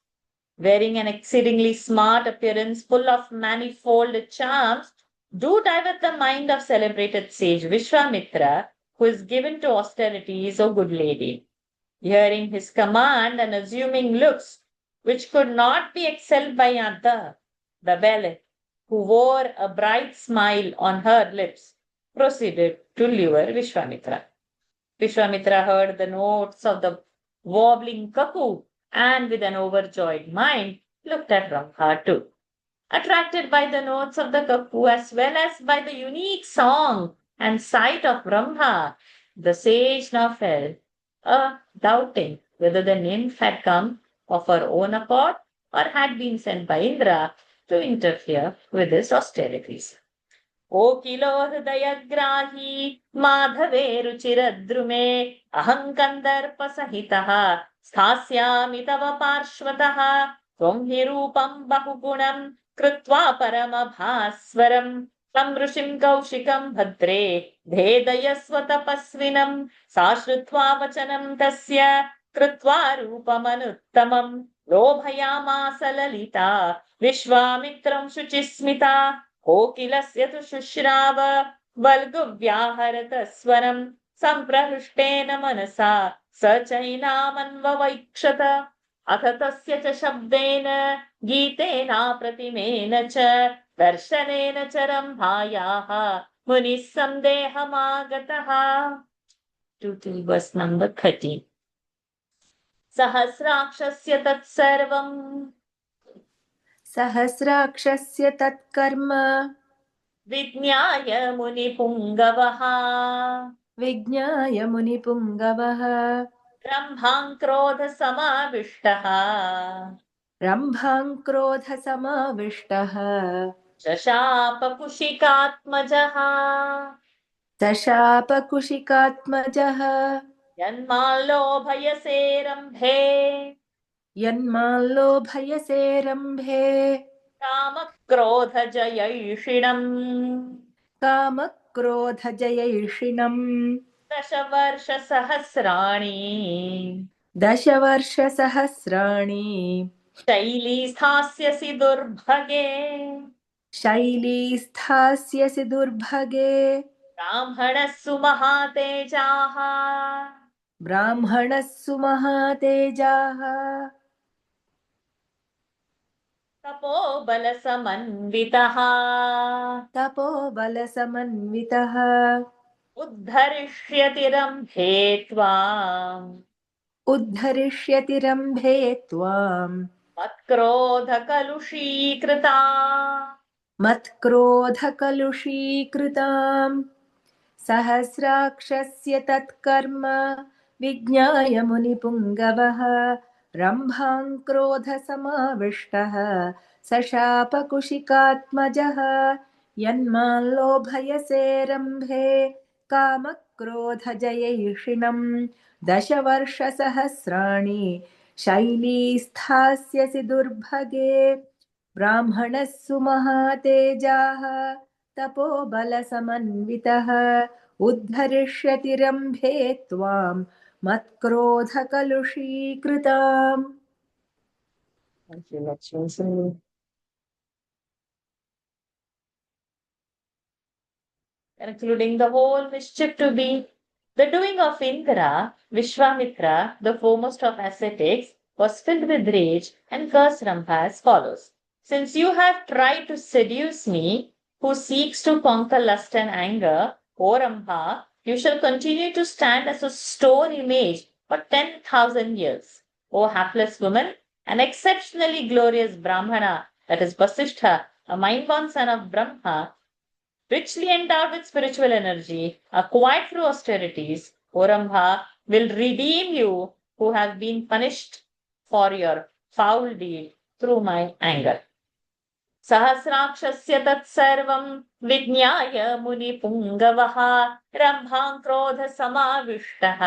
Wearing an exceedingly smart appearance full of manifold charms, do divert the mind of celebrated sage Vishwamitra, who is given to austerities, O good lady. Hearing his command and assuming looks which could not be excelled by other, the belle, who wore a bright smile on her lips, proceeded to lure Vishwamitra. Vishwamitra heard the notes of the warbling cuckoo and with an overjoyed mind looked at Rambha too. Attracted by the notes of the cuckoo as well as by the unique song and sight of Brahma, the sage now felt doubting whether the nymph had come of her own accord or had been sent by Indra to interfere with his austerities. कोकिलो हृदयग्राही माधवे रुचिरद्रुमे अहं कन्दर्पसहितः स्थास्यामि तव पार्श्वतः त्वं हि रूपं बहुगुणं कृत्वा परमभास्वरम् तं ऋषिं कौशिकं भद्रे भेदयस्व तपस्विनं सा श्रुत्वा वचनं तस्य कृत्वा रूपमनुत्तमम् लोभयामास ललिता विश्वामित्रं शुचिस्मिता कोकिलस्य तु शुश्राव वल्गुव्याहरतस्वरम् सम्प्रहृष्टेन मनसा स चैनामन्ववैक्षत अथ तस्य च शब्देन गीतेनाप्रतिमेन च दर्शनेन च रम्भायाः मुनिः सन्देहमागतः. 2 verse number 13. सहस्राक्षस्य तत्सर्वम् सहस्राक्षस्य तत्कर्म विज्ञाय मुनिपुङ्गवः विज्ञाय मुनिपुङ्गवः रम्भाङ्क्रोधसमाविष्टः रम्भाङ्क्रोधसमाविष्टः शशापकुशिकात्मजः सशापकुशिकात्मजः यन्माल्लोभयसे रम्भे यन्माल्लोभयसे रम्भे कामक्रोधजयैषिणम् कामक्रोधजयैषिणम् 10 वर्षसहस्राणि 10 वर्षसहस्राणि शैली स्थास्यसि दुर्भगे शैली स्थास्यसि दुर्भगे ब्राह्मणस्सु महातेजाः ब्राह्मणः सुमहातेजाः तपोबलसमन्वितः तपोबलसमन्वितः उद्धरिष्यति रम्भे त्वाम् उद्धरिष्यति रम्भे त्वाम् मत्क्रोधकलुषीकृता मत्क्रोधकलुषीकृताम् सहस्राक्षस्य तत्कर्म विज्ञाय मुनिपुङ्गवः रम्भाङ्क्रोधसमाविष्टः सशापकुशिकात्मजः यन्माल्लोभयसे रम्भे कामक्रोधजयैषिणम् 10 वर्षसहस्राणि शैली स्थास्यसि दुर्भगे ब्राह्मणः सुमहातेजाः तपोबलसमन्वितः उद्धरिष्यति रम्भे त्वाम् मत्क्रोधकलुषीकृताम् Thank you, Lakshmi. Concluding the whole mischief to be the doing of Indra, Vishwamitra, the foremost of ascetics, was filled with rage and cursed Rambha as follows. Since you have tried to seduce me, who seeks to conquer lust and anger, O Rambha, you shall continue to stand as a stone image for 10,000 years. O hapless woman, an exceptionally glorious Brahmana, that is Vasishtha, a mind-born son of Brahma, richly endowed with spiritual energy, acquired through austerities, O Rambha will redeem you who have been punished for your foul deed through my anger. सहस्राक्षस्य तत्सर्वं विज्ञाय मुनिपुङ्गवः रम्भाङ्क्रोधसमाविष्टः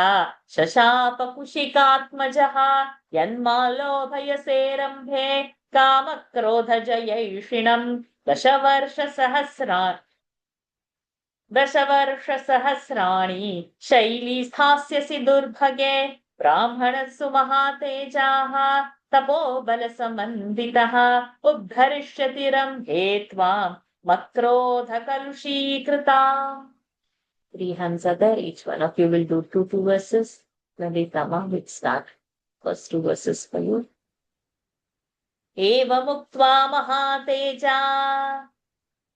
शशापकुशिकात्मजः यन्माल्लोभयसे रम्भे कामक्रोधजयैषिणम् 10 वर्षसहस्राणि शैली स्थास्यसि दुर्भगे ब्राह्मणस्सु महातेजाः तपोबलसमन्वितः उद्धरिष्यति रम्भे त्वाम् मत्क्रोधकलुषीकृता. 3 hands are there. Each one of you will do two verses. Nanditama will start. First 2 verses for you. एवमुक्त्वा महातेजा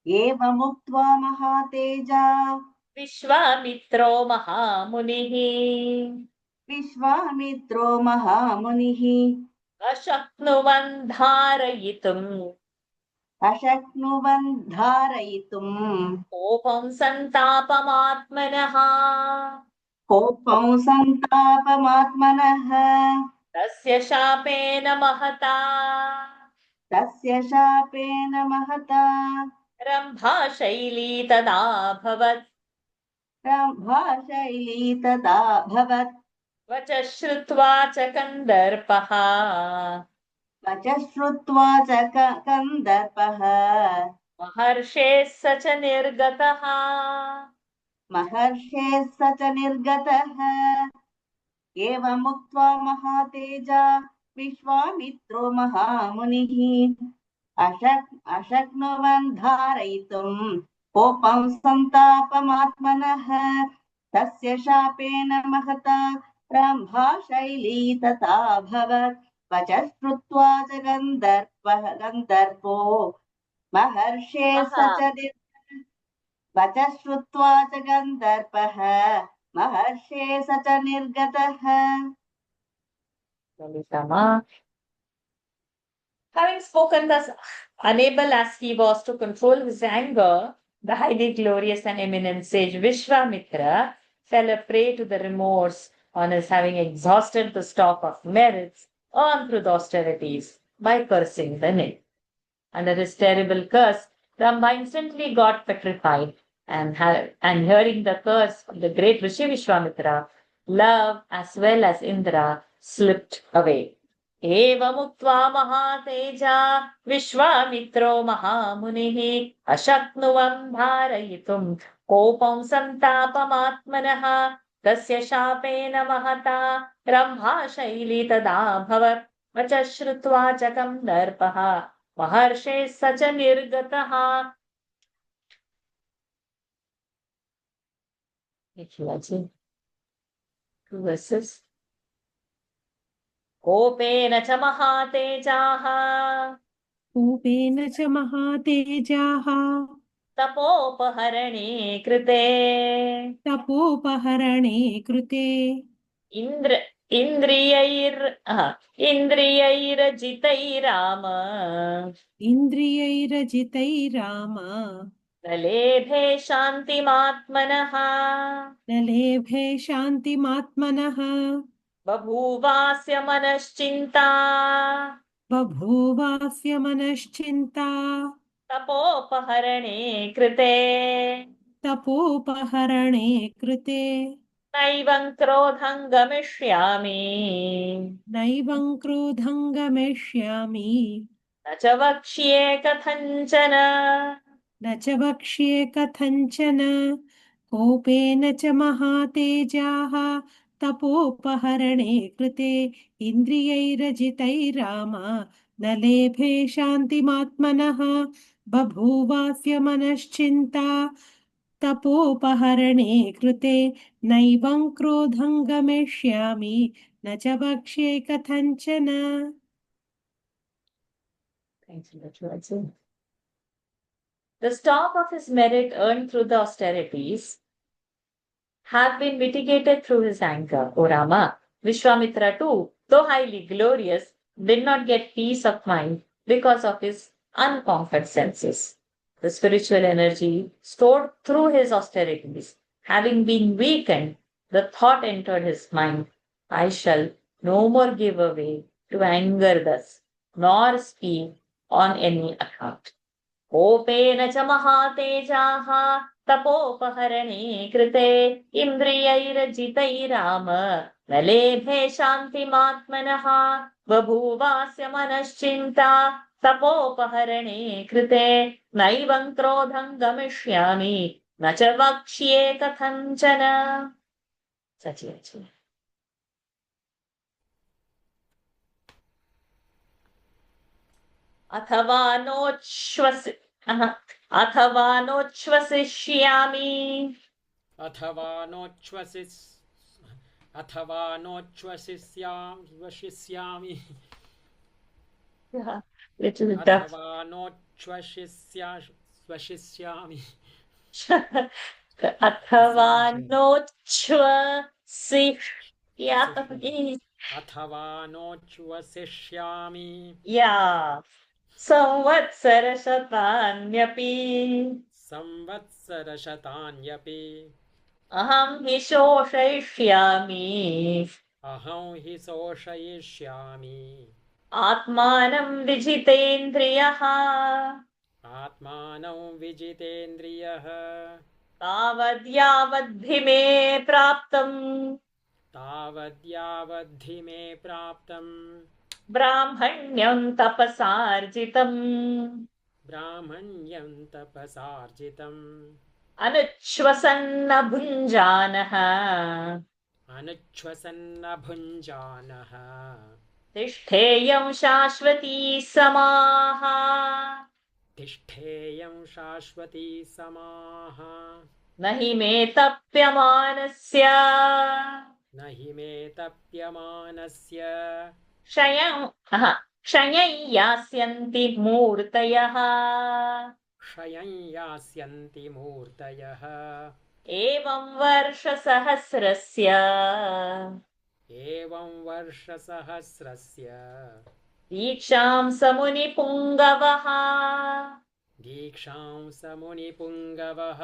एवमुक्त्वा महातेजा विश्वामित्रो महामुनिः विश्वामित्रो महामुनिः अशक्नुवन् धारयितुम् अशक्नुवन् धारयितुम् कोपं सन्तापमात्मनः कोपं सन्तापमात्मनः तस्य शापेन महता तस्य शापेन महता रम्भाशैली तदाभवत् रम्भाशैली तदा भवत् वचः श्रुत्वा च कन्दर्पः वचः श्रुत्वा च कन्दर्पः महर्षेः स च निर्गतः महर्षेः स च निर्गतः एवमुक्त्वा महातेजा विश्वामित्रो महामुनिः अशक्नुवन् धारयितुम् कोपं सन्तापमात्मनः तस्य शापेन महता रम्भाशैली तथा भवत् वचः श्रुत्वा च गन्धर्पो महर्षेः स च वचः श्रुत्वा च गन्धर्पः महर्षेः स च निर्गतः. ललितमा Having spoken thus, unable as he was to control his anger, the highly glorious and eminent sage Vishwamitra fell a prey to the remorse on his having exhausted the stock of merits earned through the austerities by cursing the nymph. Under his terrible curse, Brahma instantly got petrified, and hearing the curse of the great Rishi Vishwamitra, love as well as Indra slipped away. एवमुक्त्वा महातेजा विश्वामित्रो महामुनिः अशक्नुवं धारयितुं कोपं सन्तापमात्मनः तस्य शापेन महता ब्रह्माशैली तदाभवत् वचः श्रुत्वा च कन्दर्पः महर्षेः स च निर्गतः. Two verses. कोपेन च महातेजाः कूपेन च महातेजाः तपोपहरणे कृते तपोपहरणे कृते इन्द्रियैरजितैराम इन्द्रियैरजितैराम नलेभे शान्तिमात्मनः नलेभे शान्तिमात्मनः बभूवास्य मनश्चिन्ता बभूवास्य मनश्चिन्ता तपोपहरणे कृते तपोपहरणे कृते नैवं क्रोधं गमिष्यामि नैवं क्रोधं गमिष्यामि न च वक्ष्ये कथञ्चन न च वक्ष्ये कथञ्चन कोपेन च महातेजाः तपोपहरणे कृते इन्द्रियैरजितैराम न लेभे शान्तिमात्मनः बभूवास्य मनश्चिन्ता तपोपहरणे कृते नैवं क्रोधं गमिष्यामि न च वक्ष्ये कथञ्चन. The stock of his merit earned through the austerities have been mitigated through his anger, O Rama. Vishwamitra too, though highly glorious, did not get peace of mind because of his unconquered senses. The spiritual energy stored through his austerities, having been weakened, the thought entered his mind, I shall no more give way to anger thus, nor speak on any account. कोपेन च महातेजाः तपोपहरणे कृते इन्द्रियैरजितैराम न लेभे शान्तिमात्मनः बभूवास्य मनश्चिन्ता तपोपहरणे कृते नैवं क्रोधं गमिष्यामि न च वक्ष्ये कथञ्चन. सचि अथवा नोच्छ्वसिष्यामि वशिष्यामि little tough. वशिष्यामि अथवा नोच्छ्वसिष्यामि Yeah. संवत्सरशतान्यपि अहं हि शोषयिष्यामि आत्मानं विजितेन्द्रियः तावद्यावद्धि मे प्राप्तम् ब्राह्मण्यं तपसार्जितम् अनुच्छ्वसन्न भुञ्जानः तिष्ठेयं शाश्वती समाः न हि मे तप्यमानस्य क्षयं यास्यन्ति मूर्तयः एवं वर्षसहस्रस्य दीक्षां समुनिपुङ्गवः दीक्षां समुनिपुङ्गवः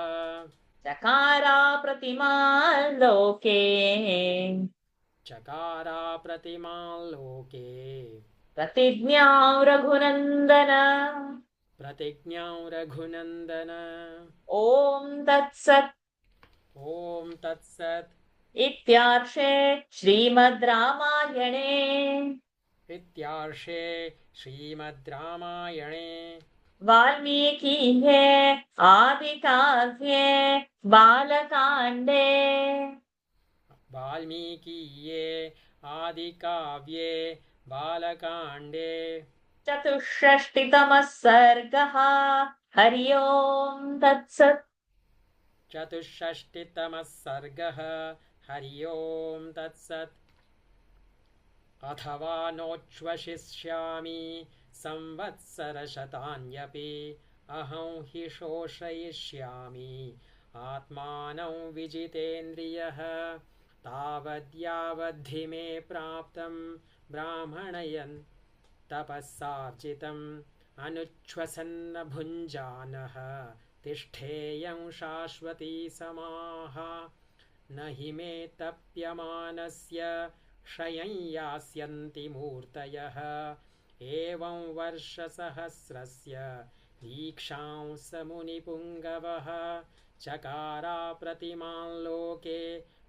चकारा प्रतिमान् लोके चकारा प्रतिमां लोके प्रतिज्ञां रघुनन्दन प्रतिज्ञां रघुनन्दन ॐ तत्सत् ॐ तत्सत् इत्यार्षे श्रीमद् रामायणे इत्यार्षे श्रीमद् रामायणे वाल्मीकिये आदिकाव्ये बालकाण्डे वाल्मीकीये आदिकाव्ये बालकाण्डे चतुष्षष्टितमः सर्गः हरि ओम् तत्सत् चतुष्षष्टितमः सर्गः हरि ओम् तत्सत् अथवा नोच्छ्वसिष्यामि संवत्सरशतान्यपि अहं हि शोषयिष्यामि आत्मानं विजितेन्द्रियः तावद्यावद्धि मे प्राप्तं ब्राह्मणयन् तपस्सार्जितम् अनुच्छ्वसन्न भुञ्जानः तिष्ठेयं शाश्वती समाः न हि मे तप्यमानस्य क्षयं यास्यन्ति मूर्तयः एवं वर्षसहस्रस्य दीक्षां समुनिपुङ्गवः चकारा प्रतिमां लोके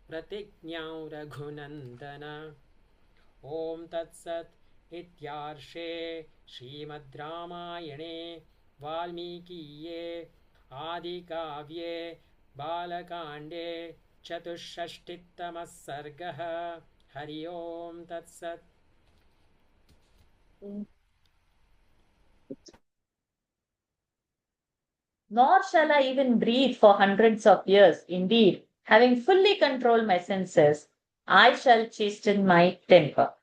प्रतिज्ञां रघुनन्दन ॐ तत्सत् इत्यार्षे श्रीमद् रामायणे वाल्मीकीये आदिकाव्ये बालकाण्डे चतुष्षष्टितमः सर्गः हरि ओम् तत्सत् Nor shall I even breathe for hundreds of years. Indeed, having fully controlled my senses, I shall chasten my temper.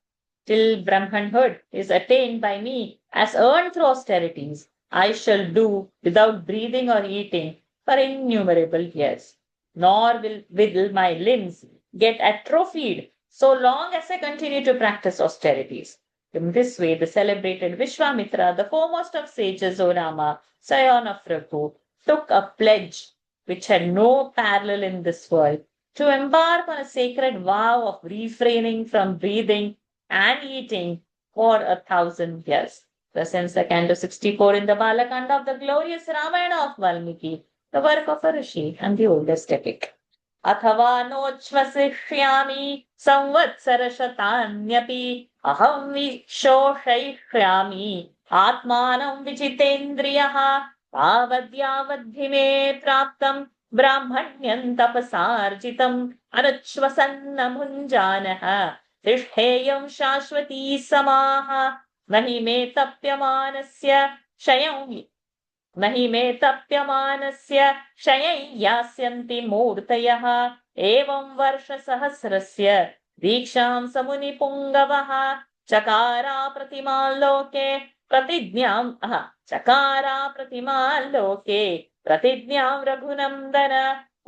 Till Brahmanhood is attained by me as earned through austerities, I shall do without breathing or eating for innumerable years. Nor will my limbs get atrophied so long as I continue to practice austerities. In this way, the celebrated Vishwamitra, the foremost of sages, O Rama, scion of Raghu, took a pledge which had no parallel in this world to embark on a sacred vow of refraining from breathing and eating for 1,000 years. Presents the canto 64 in the Balakanda of the glorious Ramayana of Valmiki, the work of a rishi and the oldest epic. अथवा नोच्छ्वसिष्यामि संवत्सरशतान्यपि अहं विशोषयिष्यामि आत्मानं विजितेन्द्रियः तावद्यावद्धि मे प्राप्तं ब्राह्मण्यं तपसार्जितम् अनुच्छ्वसन्न भुञ्जानः तिष्ठेयं शाश्वती समाः न हि मे तप्यमानस्य क्षयं यास्यन्ति मूर्तयः एवं वर्षसहस्रस्य दीक्षां समुनिपुङ्गवः चकारा प्रतिमां लोके प्रतिज्ञां रघुनन्दन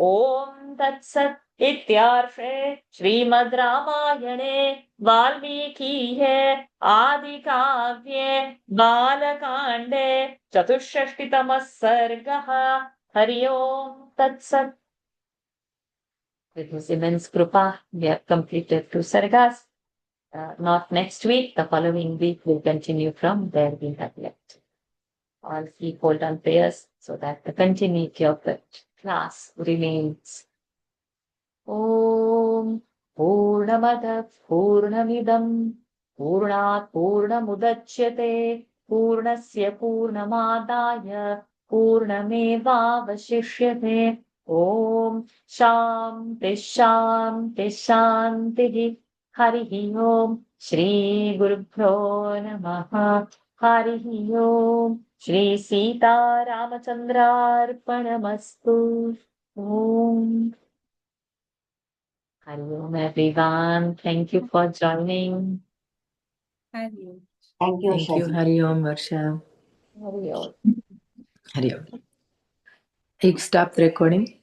ॐ तत्सत् इत्यार्षे श्रीमद् रामायणे वाल्मीकीये आदिकाव्ये बालकाण्डे चतुष्षष्टितमः सर्गः हरि ओम् तत्सत्. With his immense krupa, we have completed 2 sargas. Not next week, the following week we'll continue from where we have left. All keep hold on prayers so that the continuity of the class remains. Om Purnamada Purnamidam Purnat Purnamudachyate Purnasya Purnamadaya Purnamevavashishyate Om Shanti Shanti Shanti Harihi Om Shri Gurubhyo Namaha Harihi Om Shri Sita Ramachandrarpanamastu. Om Hari Om everyone. Thank you for joining. Hari Om. Thank you, Thank you, Shaji. Hari Om, Varsha. Hari Om. Hari Om. You stop the recording.